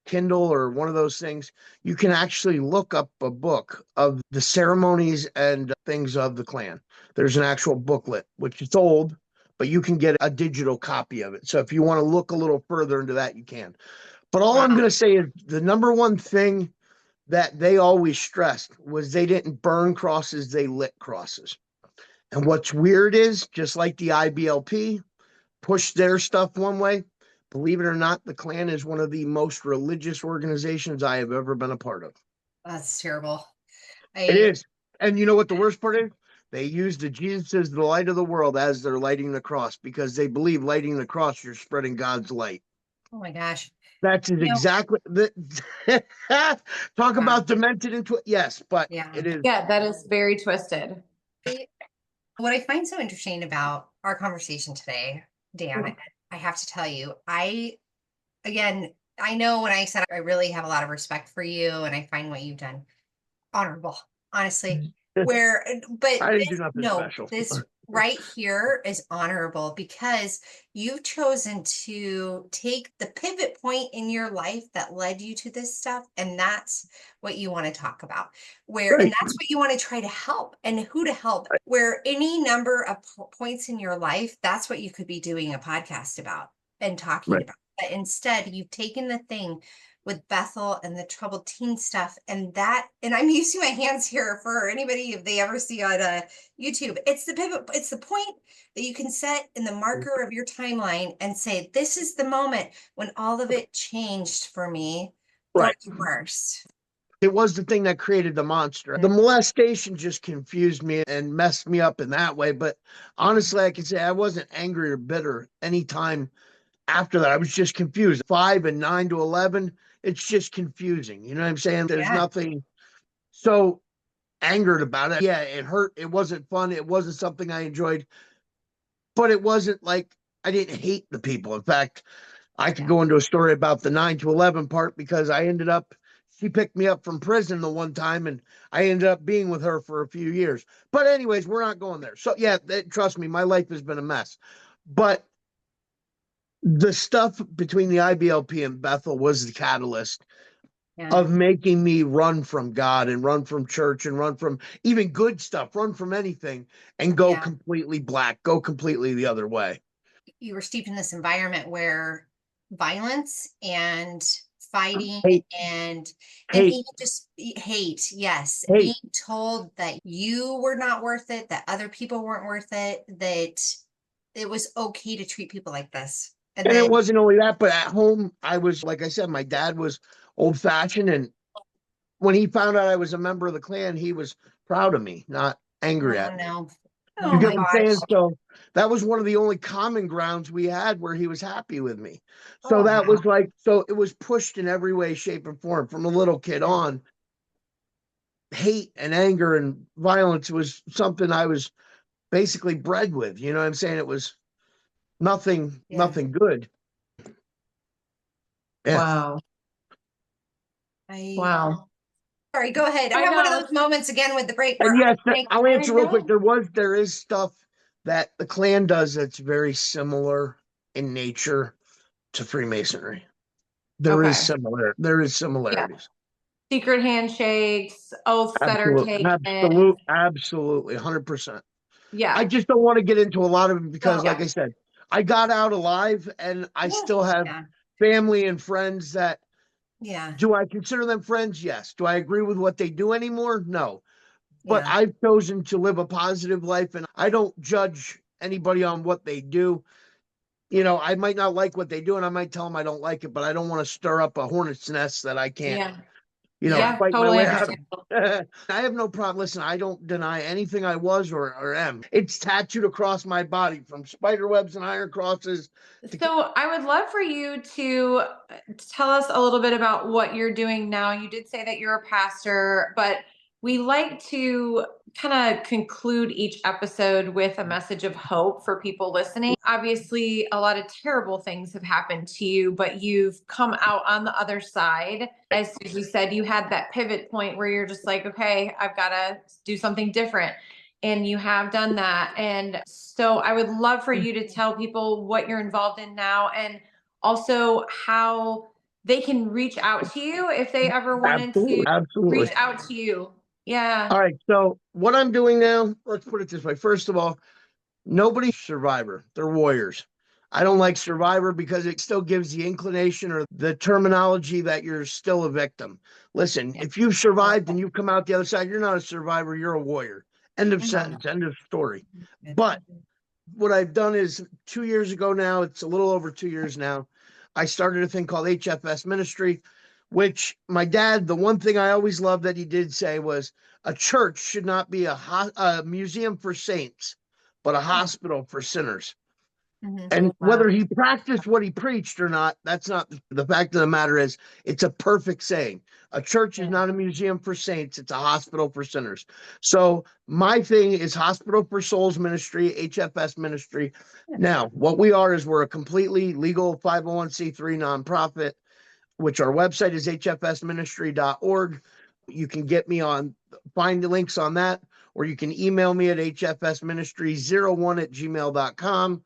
Kindle or one of those things, you can actually look up a book of the ceremonies and things of the Klan. There's an actual booklet, which is old, but you can get a digital copy of it. So if you want to look a little further into that, you can. But all I'm going to say is the number one thing that they always stressed was they didn't burn crosses, they lit crosses. And what's weird is, just like the IBLP pushed their stuff one way, believe it or not, the Klan is one of the most religious organizations I have ever been a part of. That's terrible. It is. And you know what the worst part is? They use the Jesus is the light of the world as they're lighting the cross, because they believe lighting the cross, you're spreading God's light. Oh my gosh. That's exactly the talk Wow. about demented into it. Yes, but Yeah. it is. Yeah, that is very twisted. What I find so interesting about our conversation today, Dan, I have to tell you, again, I know when I said I really have a lot of respect for you and I find what you've done honorable, honestly. But I didn't do nothing special. This right here is honorable because you've chosen to take the pivot point in your life that led you to this stuff, and that's what you want to talk about. And that's what you want to try to help, and who to help. Where any number of points in your life, that's what you could be doing a podcast about and talking about. But instead, you've taken the thing with Bethel and the troubled teen stuff, and I'm using my hands here for anybody if they ever see on YouTube. It's the pivot, it's the point that you can set in the marker of your timeline and say, this is the moment when all of it changed for me for the worse. It was the thing that created the monster. The molestation just confused me and messed me up in that way. But honestly, I can say I wasn't angry or bitter anytime after that. I was just confused. 5 and 9 to 11. It's just confusing. You know what I'm saying? There's nothing so angered about it. Yeah, it hurt. It wasn't fun. It wasn't something I enjoyed. But it wasn't like I didn't hate the people. In fact, I could go into a story about the 9 to 11 part, because she picked me up from prison the one time and I ended up being with her for a few years. But anyways, we're not going there. So yeah, trust me, my life has been a mess. But the stuff between the IBLP and Bethel was the catalyst of making me run from God and run from church and run from even good stuff, run from anything and go completely black, go completely the other way. You were steeped in this environment where violence and fighting and even just hate, being told that you were not worth it, that other people weren't worth it, that it was okay to treat people like this. And it wasn't only that, but at home, I was, like I said, my dad was old fashioned. And when he found out I was a member of the Klan, he was proud of me, not angry at me. You get what I'm saying? So that was one of the only common grounds we had where he was happy with me. So that was so it was pushed in every way, shape, and form from a little kid on. Hate and anger and violence was something I was basically bred with. You know what I'm saying? It was nothing good. Wow. Wow. Sorry, go ahead. I have one of those moments again with the break. And yes, I'll answer real quick. There is stuff that the Klan does that's very similar in nature to Freemasonry. There is similarities. Secret handshakes, oaths that are taken. Absolutely, 100%. Yeah. I just don't want to get into a lot of it because, like Yeah. I said, I got out alive and I Yeah. still have Yeah. family and friends that, Yeah. do I consider them friends? Yes. Do I agree with what they do anymore? No. But Yeah. I've chosen to live a positive life and I don't judge anybody on what they do. You know, I might not like what they do and I might tell them I don't like it, but I don't want to stir up a hornet's nest that I can't, Yeah. Yeah. fight my Totally way out of. understandable. I have no problem. Listen, I don't deny anything I was or am. It's tattooed across my body from spider webs and iron crosses. So I would love for you to tell us a little bit about what you're doing now. You did say that you're a pastor, but we like to kind of conclude each episode with a message of hope for people listening. Obviously, a lot of terrible things have happened to you, but you've come out on the other side. As Susie said, you had that pivot point where you're just like, okay, I've got to do something different. And you have done that. And so I would love for you to tell people what you're involved in now and also how they can reach out to you if they ever wanted to Absolutely. Absolutely. reach out to you. Yeah. All right. So what I'm doing now, let's put it this way. First of all, nobody's survivor. They're warriors. I don't like survivor because it still gives the inclination or the terminology that you're still a victim. Listen, Yeah. if you've survived and you've come out the other side, you're not a survivor, you're a warrior. End of Mhm. sentence, end of story. But what I've done is 2 years ago now, it's a little over 2 years now, I started a thing called HFS Ministry, which my dad, the one thing I always loved that he did say was a church should not be a museum for saints, but a hospital for sinners. Mhm. And Wow. whether he practiced what he preached or not, that's not the fact of the matter is it's a perfect saying. A church is Yeah. not a museum for saints, it's a hospital for sinners. So my thing is Hospital for Souls Ministry, HFS Ministry. Yeah. Now, what we are is we're a completely legal 501c3 nonprofit, which our website is hfsministry.org. You can get me on, find the links on that, or you can email me at hfsministry01@gmail.com.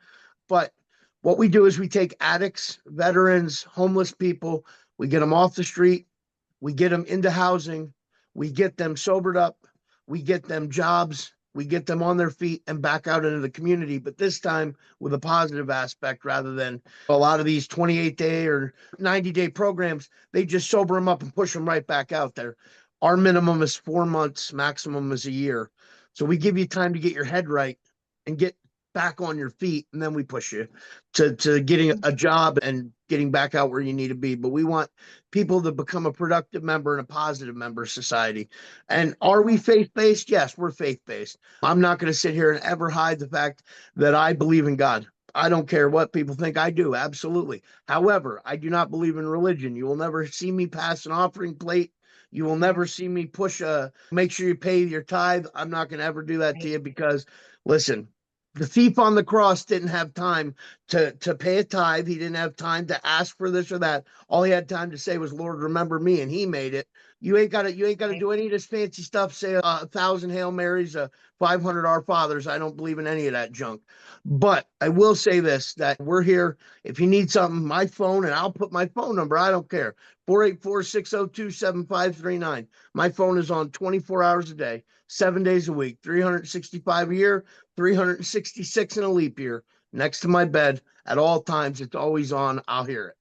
But what we do is we take addicts, veterans, homeless people, we get them off the street, we get them into housing, we get them sobered up, we get them jobs, we get them on their feet and back out into the community, but this time with a positive aspect rather than a lot of these 28-day or 90-day programs. They just sober them up and push them right back out there. Our minimum is 4 months, maximum is a year. So we give you time to get your head right and get back on your feet, and then we push you to getting a job and getting back out where you need to be. But we want people to become a productive member and a positive member of society. And are we faith-based? Yes, we're faith-based. I'm not going to sit here and ever hide the fact that I believe in God. I don't care what people think I do. Absolutely. However, I do not believe in religion. You will never see me pass an offering plate. You will never see me push make sure you pay your tithe. I'm not going to ever do that to you because, listen, the thief on the cross didn't have time to pay a tithe. He didn't have time to ask for this or that. All he had time to say was, Lord, remember me. And he made it. You ain't got to do any of this fancy stuff. Say 1,000 Hail Marys, 500 Our Fathers. I don't believe in any of that junk. But I will say this, that we're here. If you need something, my phone, and I'll put my phone number. I don't care. 484-602-7539. My phone is on 24 hours a day, 7 days a week, 365 a year, 366 in a leap year, next to my bed at all times. It's always on. I'll hear it.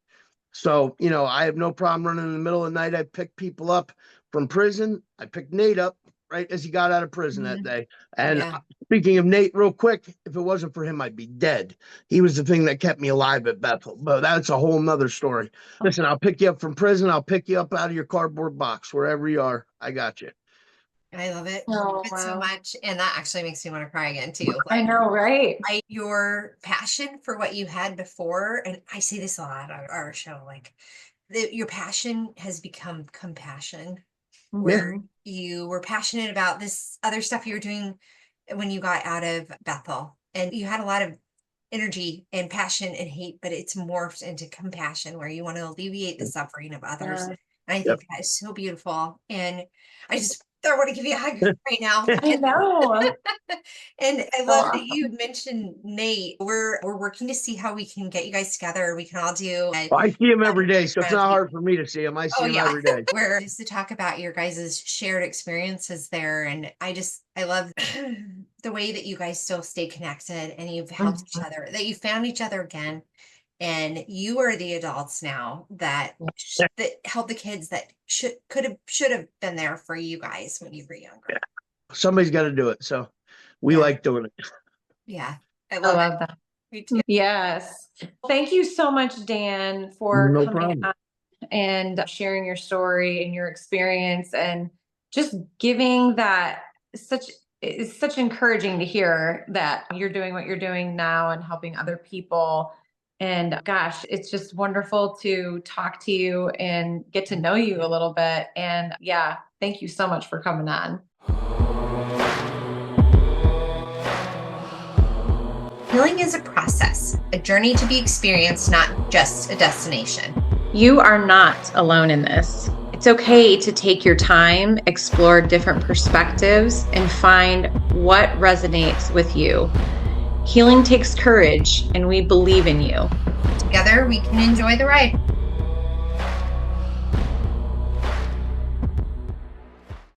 So, I have no problem running in the middle of the night. I pick people up from prison. I picked Nate up right as he got out of prison that day. And Yeah. speaking of Nate, real quick, if it wasn't for him, I'd be dead. He was the thing that kept me alive at Bethel. But that's a whole nother story. Listen, I'll pick you up from prison. I'll pick you up out of your cardboard box, wherever you are. I got you. I love it. Oh, Love it so wow. much. And that actually makes me want to cry again too. I know, right? Your passion for what you had before, and I say this a lot on our show, like your passion has become compassion, where you were passionate about this other stuff you were doing when you got out of Bethel, and you had a lot of energy and passion and hate, but it's morphed into compassion where you want to alleviate the suffering of others. Yeah. And I think that is so beautiful. And I want to give you a hug right now. I know. And I So love that awesome. you mentioned Nate. We're working to see how we can get you guys together. We can all do Well, I see him every day, so it's round not table. hard for me to see him. I see Oh him yeah, every day. we're just to talk about your guys' shared experiences there. And I love the way that you guys still stay connected and you've helped each other, that you found each other again. And you are the adults now that help the kids that should have been there for you guys when you were younger. Somebody's got to do it. So we Yeah. like doing it. Yeah. I I love love it. that. Me too. Yes. Thank you so much, Dan, for No coming problem. on and sharing your story and your experience, and just giving that it's such encouraging to hear that you're doing what you're doing now and helping other people. And gosh, it's just wonderful to talk to you and get to know you a little bit. And yeah, thank you so much for coming on. Healing is a process, a journey to be experienced, not just a destination. You are not alone in this. It's okay to take your time, explore different perspectives, and find what resonates with you. Healing takes courage, and we believe in you. Together, we can enjoy the ride.